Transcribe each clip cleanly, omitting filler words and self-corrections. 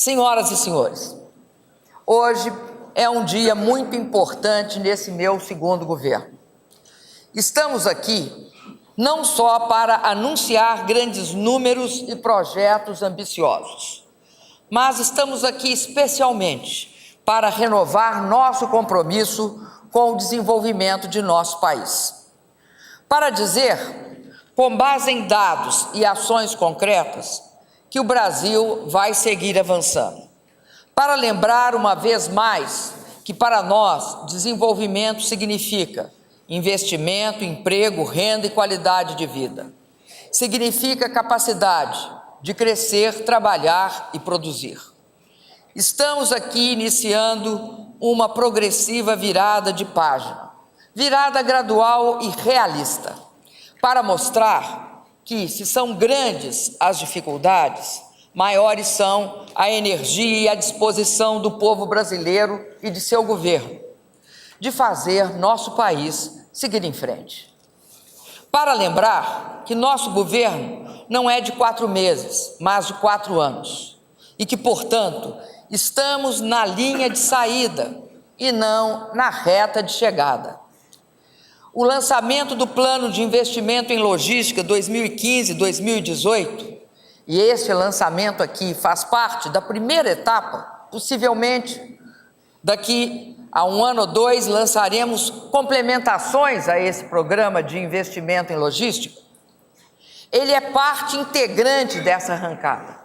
Senhoras e senhores, hoje é um dia muito importante nesse meu segundo governo. Estamos aqui não só para anunciar grandes números e projetos ambiciosos, mas estamos aqui especialmente para renovar nosso compromisso com o desenvolvimento de nosso país. Para dizer, com base em dados e ações concretas, que o Brasil vai seguir avançando. Para lembrar uma vez mais que para nós desenvolvimento significa investimento, emprego, renda e qualidade de vida. Significa capacidade de crescer, trabalhar e produzir. Estamos aqui iniciando uma progressiva virada de página, virada gradual e realista, para mostrar que, se são grandes as dificuldades, maiores são a energia e a disposição do povo brasileiro e de seu governo, de fazer nosso país seguir em frente. Para lembrar que nosso governo não é de 4 meses, mas de 4 anos, e que, portanto, estamos na linha de saída e não na reta de chegada. O lançamento do Plano de Investimento em Logística 2015-2018, e este lançamento aqui faz parte da primeira etapa, possivelmente daqui a 1 ano ou 2 lançaremos complementações a esse programa de investimento em logística. Ele é parte integrante dessa arrancada.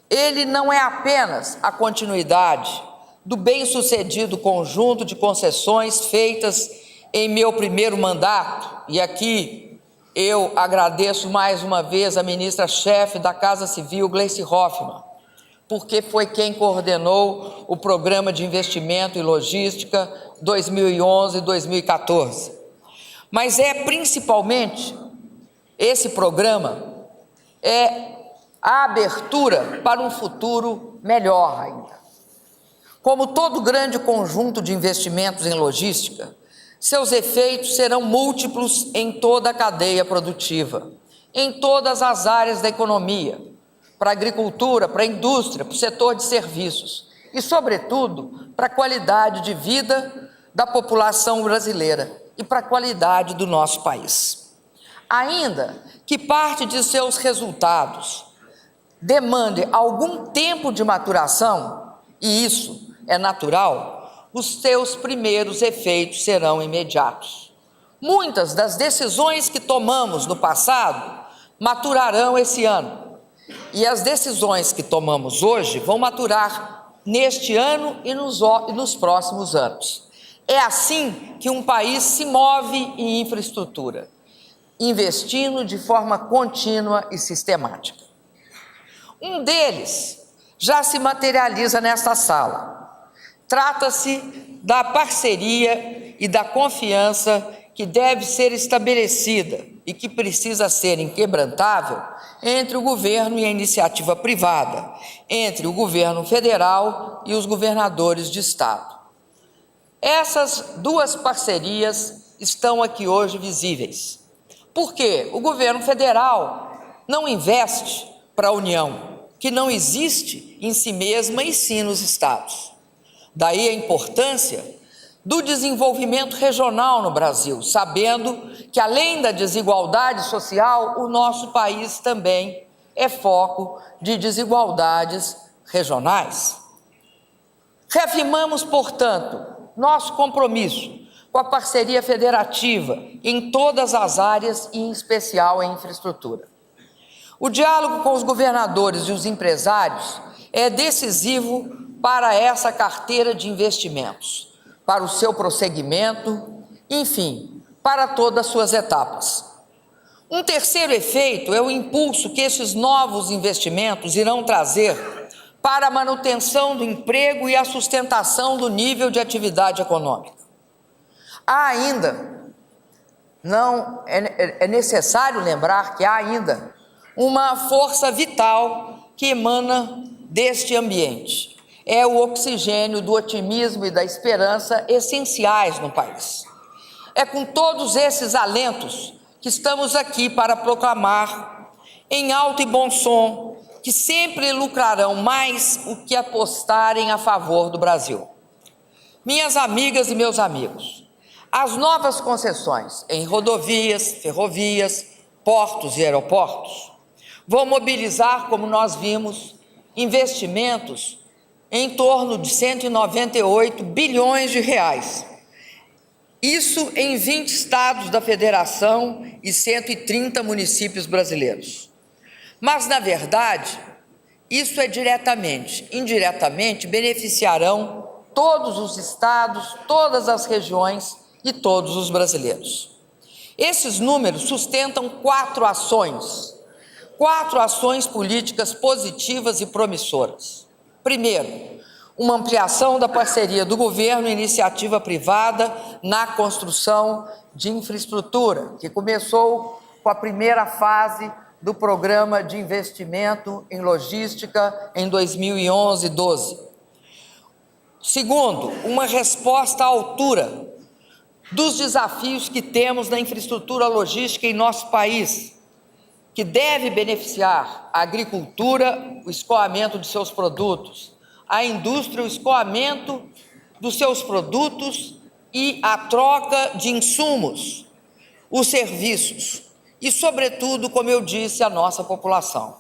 Ele não é apenas a continuidade do bem-sucedido conjunto de concessões feitas em meu primeiro mandato, e aqui eu agradeço mais uma vez a ministra-chefe da Casa Civil, Gleice Hoffmann, porque foi quem coordenou o Programa de Investimento em Logística 2011-2014. Mas principalmente, esse programa é a abertura para um futuro melhor ainda. Como todo grande conjunto de investimentos em logística, seus efeitos serão múltiplos em toda a cadeia produtiva, em todas as áreas da economia, para a agricultura, para a indústria, para o setor de serviços e, sobretudo, para a qualidade de vida da população brasileira e para a qualidade do nosso país. Ainda que parte de seus resultados demande algum tempo de maturação, e isso é natural, os seus primeiros efeitos serão imediatos. Muitas das decisões que tomamos no passado maturarão esse ano, e as decisões que tomamos hoje vão maturar neste ano e nos próximos anos. É assim que um país se move em infraestrutura, investindo de forma contínua e sistemática. Um deles já se materializa nesta sala. Trata-se da parceria e da confiança que deve ser estabelecida e que precisa ser inquebrantável entre o governo e a iniciativa privada, entre o governo federal e os governadores de estado. Essas duas parcerias estão aqui hoje visíveis, porque o governo federal não investe para a União, que não existe em si mesma e sim nos estados. Daí a importância do desenvolvimento regional no Brasil, sabendo que, além da desigualdade social, o nosso país também é foco de desigualdades regionais. Reafirmamos, portanto, nosso compromisso com a parceria federativa em todas as áreas e, em especial, em infraestrutura. O diálogo com os governadores e os empresários é decisivo para essa carteira de investimentos, para o seu prosseguimento, enfim, para todas as suas etapas. Um terceiro efeito é o impulso que esses novos investimentos irão trazer para a manutenção do emprego e a sustentação do nível de atividade econômica. É necessário lembrar que há ainda uma força vital que emana deste ambiente. É o oxigênio do otimismo e da esperança essenciais no país. É com todos esses alentos que estamos aqui para proclamar, em alto e bom som, que sempre lucrarão mais o que apostarem a favor do Brasil. Minhas amigas e meus amigos, as novas concessões em rodovias, ferrovias, portos e aeroportos vão mobilizar, como nós vimos, investimentos em torno de 198 bilhões de reais. Isso em 20 estados da federação e 130 municípios brasileiros. Mas, na verdade, isso é diretamente. Indiretamente, beneficiarão todos os estados, todas as regiões e todos os brasileiros. Esses números sustentam quatro ações políticas positivas e promissoras. Primeiro, uma ampliação da parceria do governo e iniciativa privada na construção de infraestrutura, que começou com a primeira fase do Programa de Investimento em Logística em 2011-12. Segundo, uma resposta à altura dos desafios que temos na infraestrutura logística em nosso país, que deve beneficiar a agricultura, o escoamento de seus produtos, a indústria, o escoamento dos seus produtos e a troca de insumos, os serviços e, sobretudo, como eu disse, a nossa população.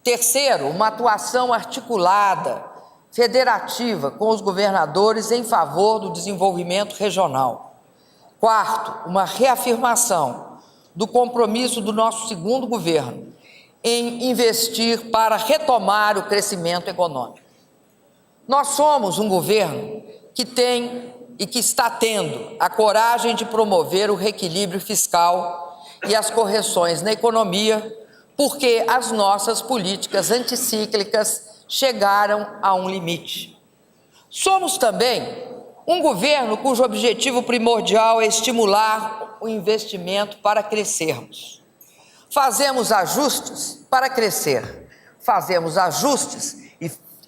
Terceiro, uma atuação articulada, federativa com os governadores em favor do desenvolvimento regional. Quarto, uma reafirmação do compromisso do nosso segundo governo em investir para retomar o crescimento econômico. Nós somos um governo que tem e que está tendo a coragem de promover o reequilíbrio fiscal e as correções na economia, porque as nossas políticas anticíclicas chegaram a um limite. Somos também um governo cujo objetivo primordial é estimular o investimento para crescermos. Fazemos ajustes para crescer, fazemos ajustes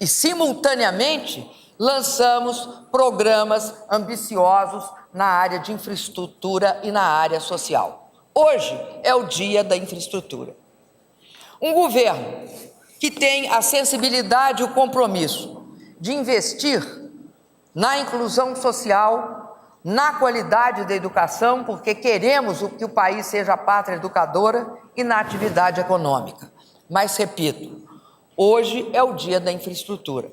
e simultaneamente, lançamos programas ambiciosos na área de infraestrutura e na área social. Hoje é o dia da infraestrutura. Um governo que tem a sensibilidade e o compromisso de investir na inclusão social, na qualidade da educação, porque queremos que o país seja a pátria educadora, e na atividade econômica. Mas, repito, hoje é o dia da infraestrutura.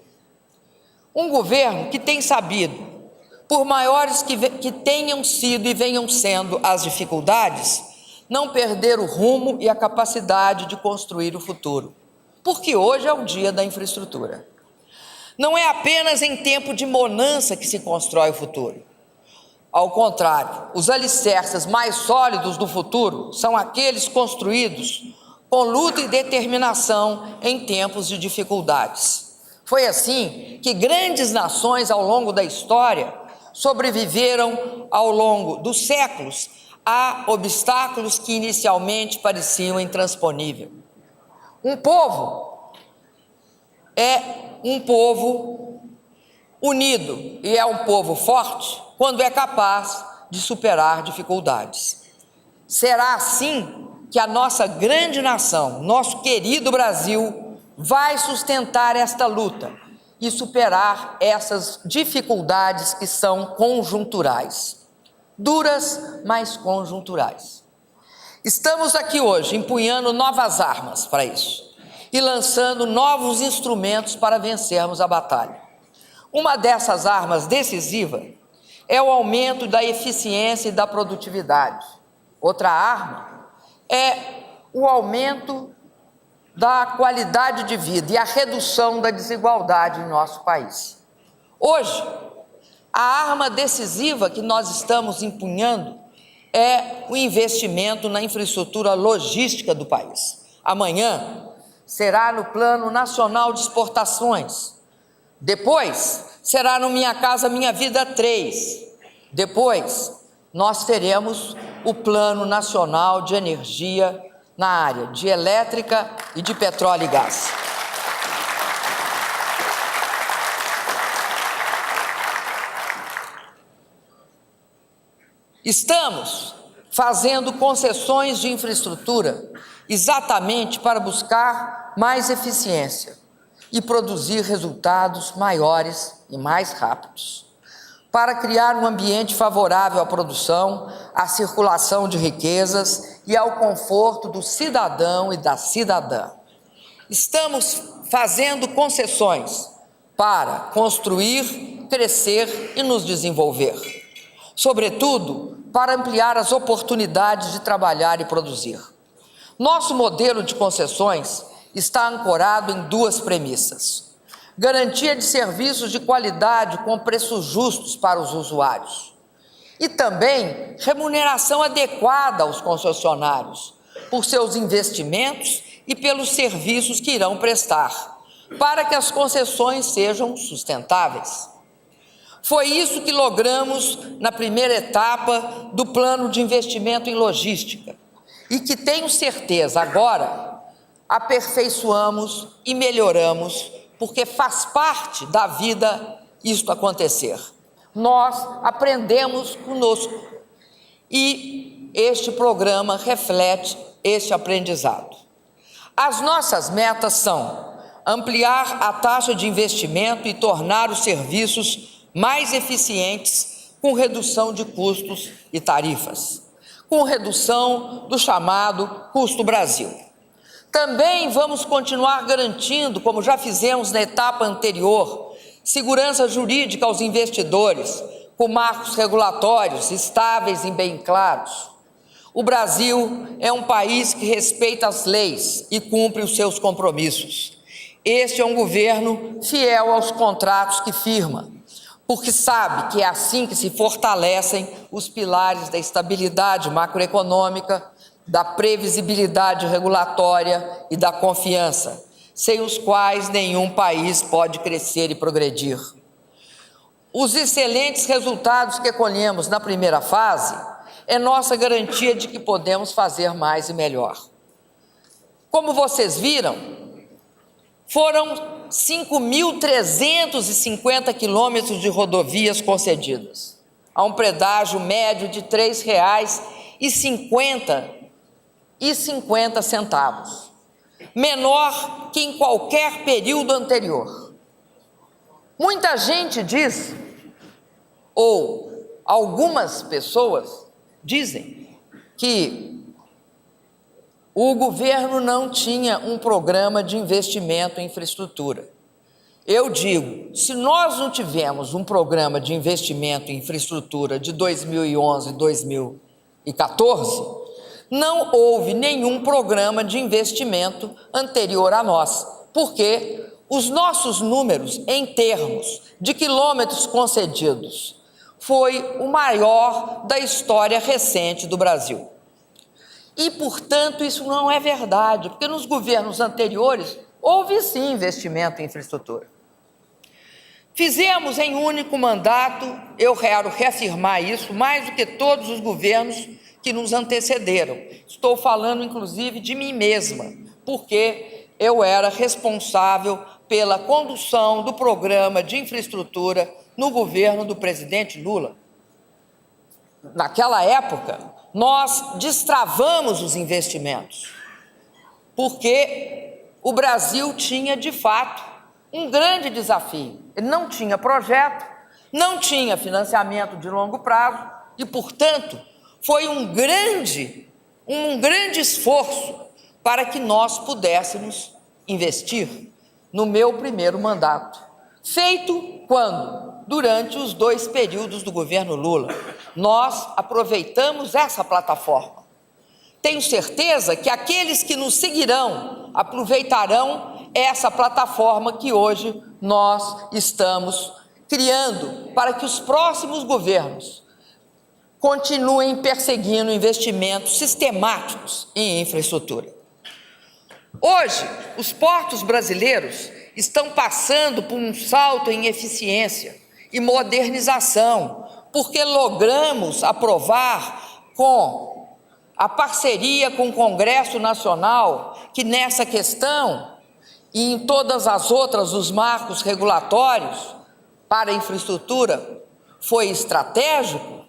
Um governo que tem sabido, por maiores que tenham sido e venham sendo as dificuldades, não perder o rumo e a capacidade de construir o futuro, porque hoje é o dia da infraestrutura. Não é apenas em tempo de bonança que se constrói o futuro. Ao contrário, os alicerces mais sólidos do futuro são aqueles construídos com luta e determinação em tempos de dificuldades. Foi assim que grandes nações ao longo da história sobreviveram ao longo dos séculos a obstáculos que inicialmente pareciam intransponíveis. Um povo é um povo unido e é um povo forte quando é capaz de superar dificuldades. Será assim que a nossa grande nação, nosso querido Brasil, vai sustentar esta luta e superar essas dificuldades que são conjunturais. Duras, mas conjunturais. Estamos aqui hoje empunhando novas armas para isso e lançando novos instrumentos para vencermos a batalha. Uma dessas armas decisivas é o aumento da eficiência e da produtividade. Outra arma é o aumento da qualidade de vida e a redução da desigualdade em nosso país. Hoje, a arma decisiva que nós estamos empunhando é o investimento na infraestrutura logística do país. Amanhã será no Plano Nacional de Exportações. Depois será no Minha Casa Minha Vida 3. Depois nós teremos o Plano Nacional de Energia na área de elétrica e de petróleo e gás. Estamos fazendo concessões de infraestrutura exatamente para buscar gerar mais eficiência e produzir resultados maiores e mais rápidos, para criar um ambiente favorável à produção, à circulação de riquezas e ao conforto do cidadão e da cidadã. Estamos fazendo concessões para construir, crescer e nos desenvolver, sobretudo para ampliar as oportunidades de trabalhar e produzir. Nosso modelo de concessões está ancorado em duas premissas: garantia de serviços de qualidade com preços justos para os usuários e também remuneração adequada aos concessionários por seus investimentos e pelos serviços que irão prestar, para que as concessões sejam sustentáveis. Foi isso que logramos na primeira etapa do plano de investimento em logística e que, tenho certeza, agora aperfeiçoamos e melhoramos, porque faz parte da vida isto acontecer. Nós aprendemos conosco e este programa reflete este aprendizado. As nossas metas são ampliar a taxa de investimento e tornar os serviços mais eficientes com redução de custos e tarifas, com redução do chamado custo Brasil. Também vamos continuar garantindo, como já fizemos na etapa anterior, segurança jurídica aos investidores, com marcos regulatórios estáveis e bem claros. O Brasil é um país que respeita as leis e cumpre os seus compromissos. Este é um governo fiel aos contratos que firma, porque sabe que é assim que se fortalecem os pilares da estabilidade macroeconômica, da previsibilidade regulatória e da confiança, sem os quais nenhum país pode crescer e progredir. Os excelentes resultados que colhemos na primeira fase é nossa garantia de que podemos fazer mais e melhor. Como vocês viram, foram 5.350 quilômetros de rodovias concedidas, a um pedágio médio de R$ 3,50, menor que em qualquer período anterior. Muita gente diz, ou algumas pessoas dizem, que o governo não tinha um programa de investimento em infraestrutura. Eu digo, se nós não tivemos um programa de investimento em infraestrutura de 2011 e 2014, não houve nenhum programa de investimento anterior a nós, porque os nossos números em termos de quilômetros concedidos foi o maior da história recente do Brasil. E, portanto, isso não é verdade, porque nos governos anteriores houve sim investimento em infraestrutura. Fizemos em um único mandato, eu quero reafirmar isso, mais do que todos os governos que nos antecederam. Estou falando, inclusive, de mim mesma, porque eu era responsável pela condução do programa de infraestrutura no governo do presidente Lula. Naquela época, nós destravamos os investimentos, porque o Brasil tinha, de fato, um grande desafio. Ele não tinha projeto, não tinha financiamento de longo prazo e, portanto, foi um grande esforço para que nós pudéssemos investir no meu primeiro mandato. Feito quando? Durante os 2 períodos do governo Lula. Nós aproveitamos essa plataforma. Tenho certeza que aqueles que nos seguirão aproveitarão essa plataforma que hoje nós estamos criando para que os próximos governos continuem perseguindo investimentos sistemáticos em infraestrutura. Hoje, os portos brasileiros estão passando por um salto em eficiência e modernização, porque logramos aprovar com a parceria com o Congresso Nacional, que nessa questão e em todas as outras, os marcos regulatórios para a infraestrutura foi estratégico.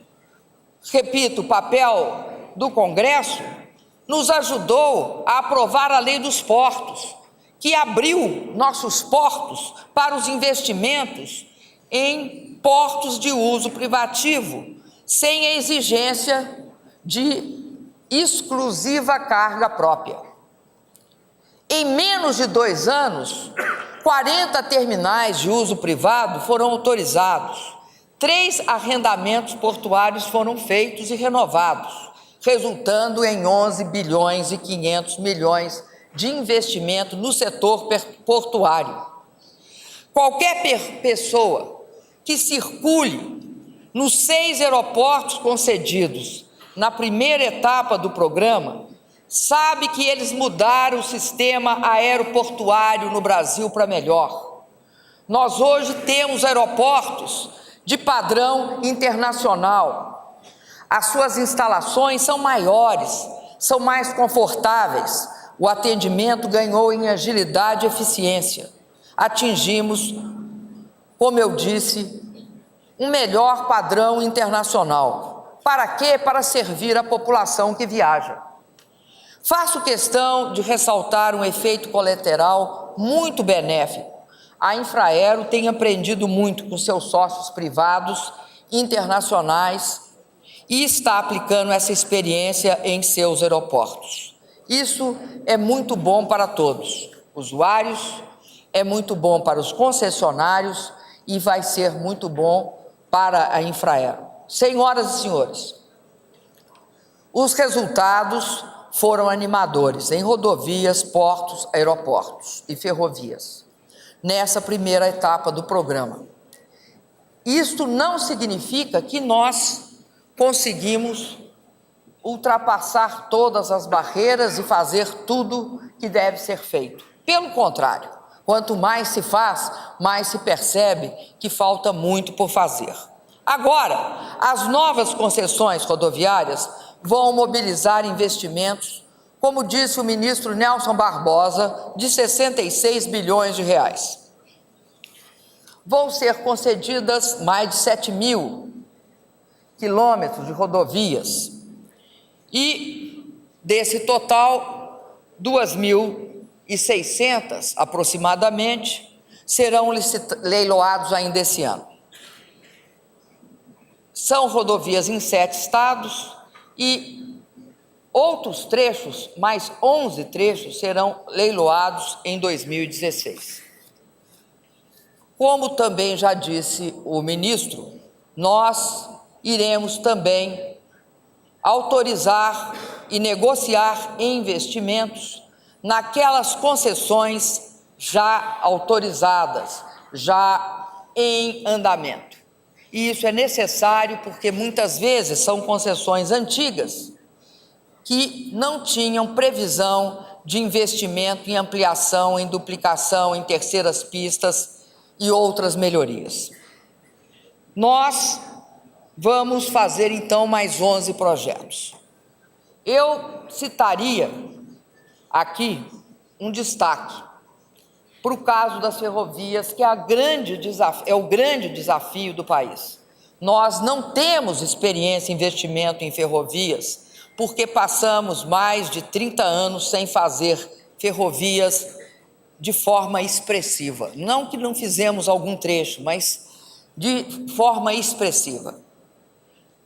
Repito, o papel do Congresso nos ajudou a aprovar a Lei dos Portos, que abriu nossos portos para os investimentos em portos de uso privativo, sem a exigência de exclusiva carga própria. Em menos de 2 anos, 40 terminais de uso privado foram autorizados, 3 arrendamentos portuários foram feitos e renovados, resultando em 11 bilhões e 500 milhões de investimento no setor portuário. Qualquer pessoa que circule nos 6 aeroportos concedidos na primeira etapa do programa sabe que eles mudaram o sistema aeroportuário no Brasil para melhor. Nós hoje temos aeroportos de padrão internacional. As suas instalações são maiores, são mais confortáveis. O atendimento ganhou em agilidade e eficiência. Atingimos, como eu disse, um melhor padrão internacional. Para quê? Para servir a população que viaja. Faço questão de ressaltar um efeito colateral muito benéfico. A Infraero tem aprendido muito com seus sócios privados internacionais e está aplicando essa experiência em seus aeroportos. Isso é muito bom para todos, usuários, é muito bom para os concessionários e vai ser muito bom para a Infraero. Senhoras e senhores, os resultados foram animadores em rodovias, portos, aeroportos e ferrovias, nessa primeira etapa do programa. Isto não significa que nós conseguimos ultrapassar todas as barreiras e fazer tudo que deve ser feito. Pelo contrário, quanto mais se faz, mais se percebe que falta muito por fazer. Agora, as novas concessões rodoviárias vão mobilizar investimentos, como disse o ministro Nelson Barbosa, de 66 bilhões de reais. Vão ser concedidas mais de 7.000 quilômetros de rodovias e, desse total, 2.600 aproximadamente serão leiloados ainda esse ano. São rodovias em 7 estados e outros trechos, mais 11 trechos, serão leiloados em 2016. Como também já disse o ministro, nós iremos também autorizar e negociar investimentos naquelas concessões já autorizadas, já em andamento. E isso é necessário porque muitas vezes são concessões antigas que não tinham previsão de investimento em ampliação, em duplicação, em terceiras pistas e outras melhorias. Nós vamos fazer então mais 11 projetos. Eu citaria aqui um destaque para o caso das ferrovias, que é o grande desafio do país. Nós não temos experiência em investimento em ferrovias, porque passamos mais de 30 anos sem fazer ferrovias de forma expressiva. Não que não fizemos algum trecho, mas de forma expressiva.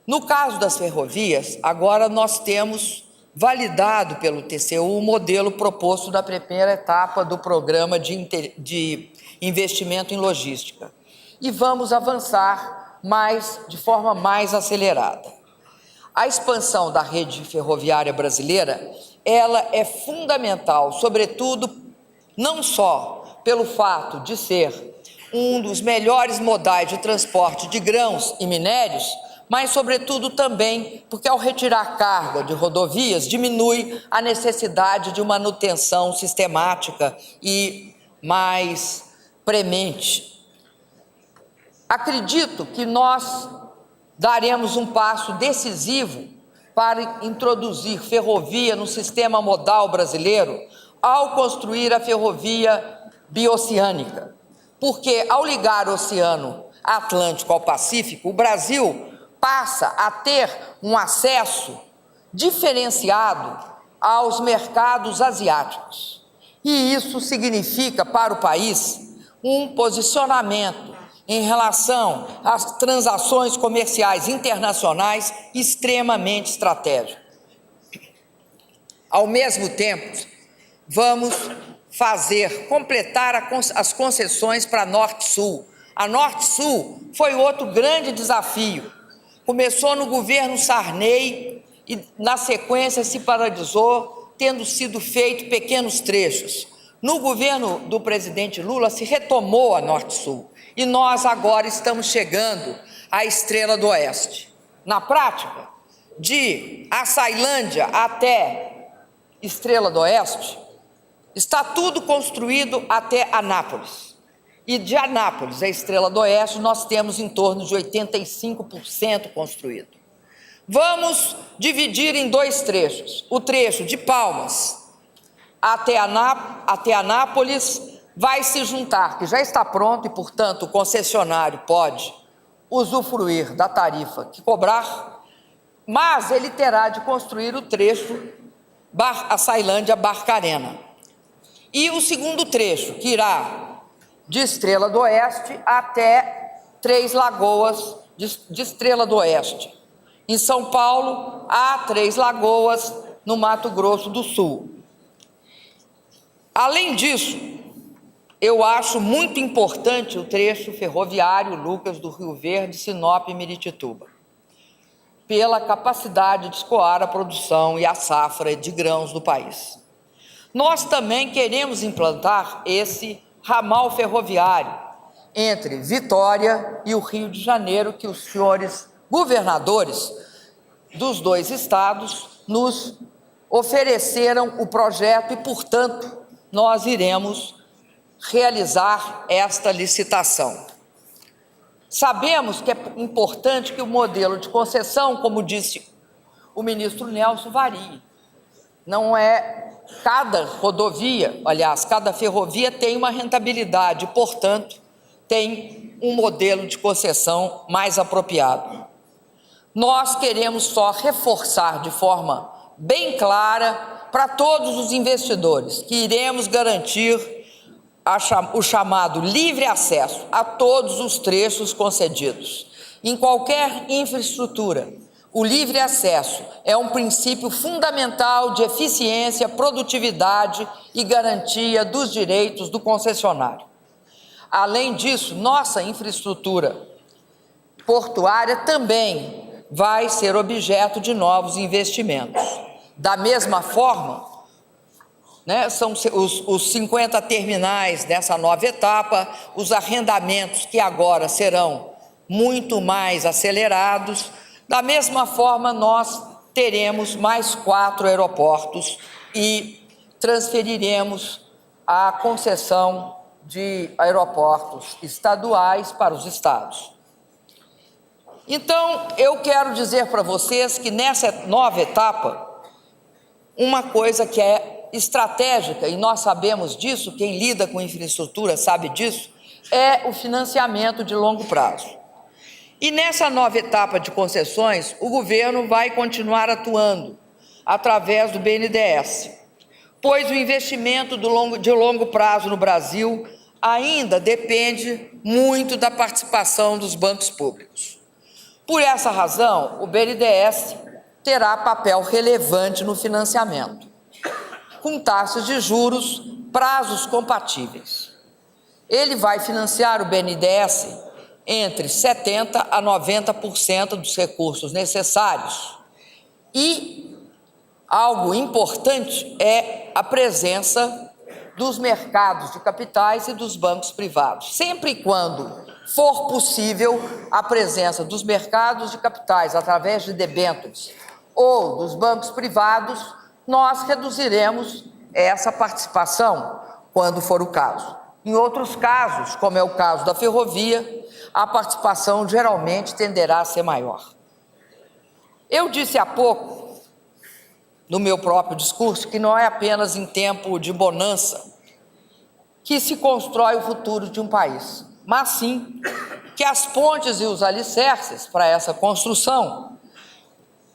No caso das ferrovias, agora nós temos validado pelo TCU o modelo proposto da primeira etapa do programa de investimento em logística. E vamos avançar de forma mais acelerada. A expansão da rede ferroviária brasileira, ela é fundamental, sobretudo, não só pelo fato de ser um dos melhores modais de transporte de grãos e minérios, mas, sobretudo, também porque, ao retirar carga de rodovias, diminui a necessidade de manutenção sistemática e mais premente. Acredito que nós daremos um passo decisivo para introduzir ferrovia no sistema modal brasileiro ao construir a ferrovia bioceânica, porque, ao ligar o Oceano Atlântico ao Pacífico, o Brasil passa a ter um acesso diferenciado aos mercados asiáticos. E isso significa para o país um posicionamento em relação às transações comerciais internacionais extremamente estratégico. Ao mesmo tempo, vamos completar as concessões para a Norte-Sul. A Norte-Sul foi outro grande desafio. Começou no governo Sarney e, na sequência, se paralisou, tendo sido feito pequenos trechos. No governo do presidente Lula, se retomou a Norte-Sul. E nós agora estamos chegando à Estrela do Oeste. Na prática, de Açailândia até Estrela do Oeste, está tudo construído até Anápolis. E de Anápolis à Estrela do Oeste, nós temos em torno de 85% construído. Vamos dividir em dois trechos. O trecho de Palmas até Anápolis vai se juntar, que já está pronto e, portanto, o concessionário pode usufruir da tarifa que cobrar, mas ele terá de construir o trecho Açailândia-Barcarena. E o segundo trecho, que irá de Estrela do Oeste até Três Lagoas, de Estrela do Oeste, em São Paulo, a Três Lagoas, no Mato Grosso do Sul. Além disso, eu acho muito importante o trecho ferroviário Lucas do Rio Verde, Sinop e Miritituba, pela capacidade de escoar a produção e a safra de grãos do país. Nós também queremos implantar esse ramal ferroviário entre Vitória e o Rio de Janeiro, que os senhores governadores dos dois estados nos ofereceram o projeto e, portanto, nós iremos realizar esta licitação. Sabemos que é importante que o modelo de concessão, como disse o ministro Nelson, varie. Não é cada rodovia, aliás, cada ferrovia tem uma rentabilidade, portanto, tem um modelo de concessão mais apropriado. Nós queremos só reforçar de forma bem clara para todos os investidores que iremos garantir o chamado livre acesso a todos os trechos concedidos. Em qualquer infraestrutura, o livre acesso é um princípio fundamental de eficiência, produtividade e garantia dos direitos do concessionário. Além disso, nossa infraestrutura portuária também vai ser objeto de novos investimentos. Da mesma forma, são os 50 terminais dessa nova etapa, os arrendamentos que agora serão muito mais acelerados. Da mesma forma, nós teremos mais 4 aeroportos e transferiremos a concessão de aeroportos estaduais para os estados. Então, eu quero dizer para vocês que nessa nova etapa, uma coisa que é estratégica, e nós sabemos disso, quem lida com infraestrutura sabe disso, é o financiamento de longo prazo. E nessa nova etapa de concessões, o governo vai continuar atuando através do BNDES, pois o investimento de longo prazo no Brasil ainda depende muito da participação dos bancos públicos. Por essa razão, o BNDES terá papel relevante no financiamento, com taxas de juros, prazos compatíveis. Ele vai financiar o BNDES entre 70% a 90% dos recursos necessários. E algo importante é a presença dos mercados de capitais e dos bancos privados. Sempre e quando for possível a presença dos mercados de capitais através de debêntures ou dos bancos privados, nós reduziremos essa participação quando for o caso. Em outros casos, como é o caso da ferrovia, a participação geralmente tenderá a ser maior. Eu disse há pouco, no meu próprio discurso, que não é apenas em tempo de bonança que se constrói o futuro de um país, mas sim que as pontes e os alicerces para essa construção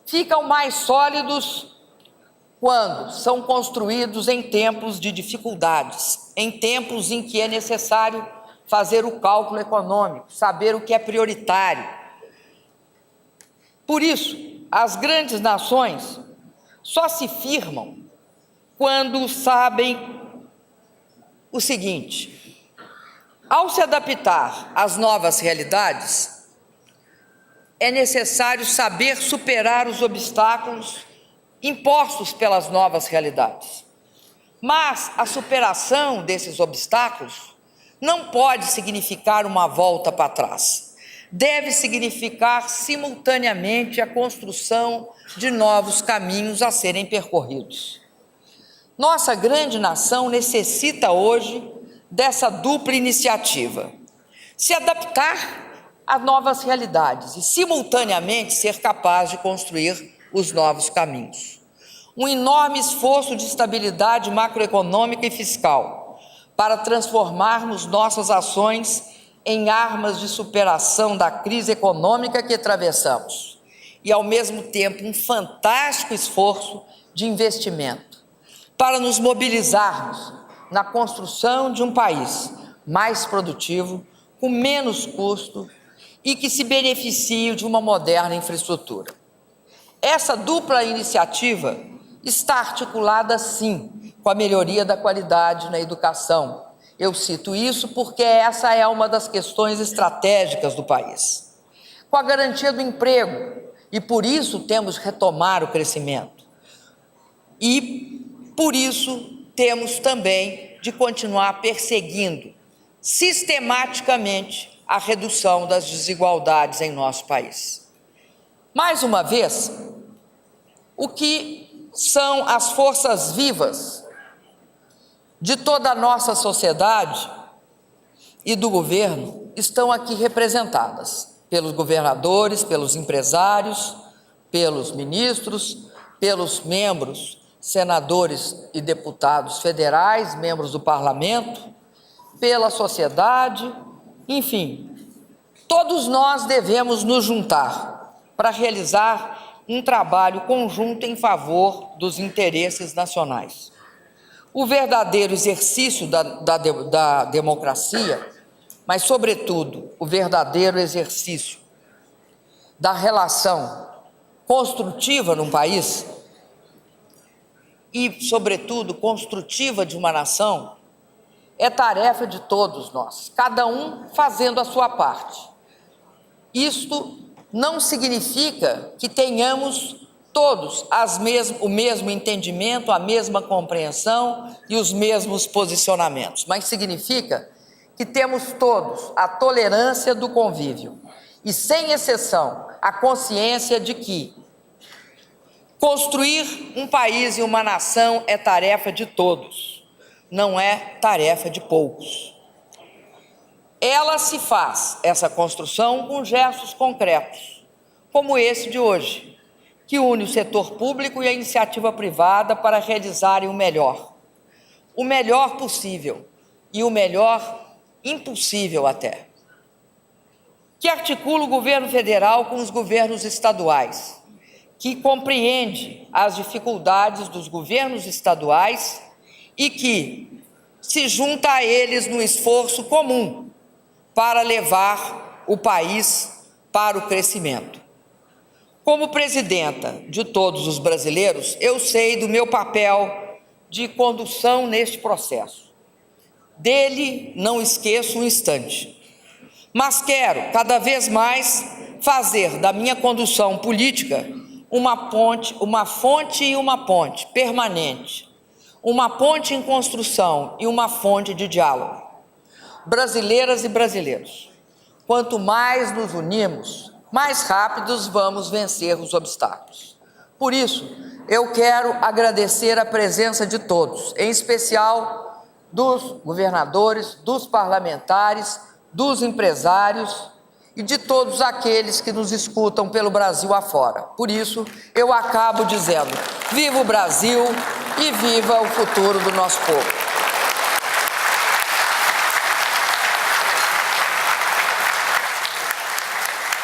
ficam mais sólidos quando são construídos em tempos de dificuldades, em tempos em que é necessário fazer o cálculo econômico, saber o que é prioritário. Por isso, as grandes nações só se firmam quando sabem o seguinte: ao se adaptar às novas realidades, é necessário saber superar os obstáculos impostos pelas novas realidades. Mas a superação desses obstáculos não pode significar uma volta para trás. Deve significar simultaneamente a construção de novos caminhos a serem percorridos. Nossa grande nação necessita hoje dessa dupla iniciativa: se adaptar a novas realidades e, simultaneamente, ser capaz de construir os novos caminhos. Um enorme esforço de estabilidade macroeconômica e fiscal para transformarmos nossas ações em armas de superação da crise econômica que atravessamos e, ao mesmo tempo, um fantástico esforço de investimento para nos mobilizarmos na construção de um país mais produtivo, com menos custo e que se beneficie de uma moderna infraestrutura. Essa dupla iniciativa está articulada, sim, com a melhoria da qualidade na educação. Eu cito isso porque essa é uma das questões estratégicas do país. Com a garantia do emprego, e por isso temos que retomar o crescimento. E por isso temos também de continuar perseguindo sistematicamente a redução das desigualdades em nosso país. Mais uma vez, o que são as forças vivas de toda a nossa sociedade e do governo estão aqui representadas pelos governadores, pelos empresários, pelos ministros, pelos membros, senadores e deputados federais, membros do parlamento, pela sociedade, enfim, todos nós devemos nos juntar para realizar um trabalho conjunto em favor dos interesses nacionais. O verdadeiro exercício da democracia, mas, sobretudo, o verdadeiro exercício da relação construtiva num país e, sobretudo, construtiva de uma nação, é tarefa de todos nós, cada um fazendo a sua parte. Isto não significa que tenhamos todos o mesmo entendimento, a mesma compreensão e os mesmos posicionamentos, mas significa que temos todos a tolerância do convívio e, sem exceção, a consciência de que construir um país e uma nação é tarefa de todos, não é tarefa de poucos. Ela se faz, essa construção, com gestos concretos, como esse de hoje, que une o setor público e a iniciativa privada para realizarem o melhor possível e o melhor impossível até, que articula o governo federal com os governos estaduais, que compreende as dificuldades dos governos estaduais e que se junta a eles no esforço comum para levar o país para o crescimento. Como presidenta de todos os brasileiros, eu sei do meu papel de condução neste processo. Dele não esqueço um instante, mas quero cada vez mais fazer da minha condução política uma fonte e uma ponte permanente, uma ponte em construção e uma fonte de diálogo. Brasileiras e brasileiros, quanto mais nos unimos, mais rápidos vamos vencer os obstáculos. Por isso, eu quero agradecer a presença de todos, em especial dos governadores, dos parlamentares, dos empresários e de todos aqueles que nos escutam pelo Brasil afora. Por isso, eu acabo dizendo: viva o Brasil e viva o futuro do nosso povo.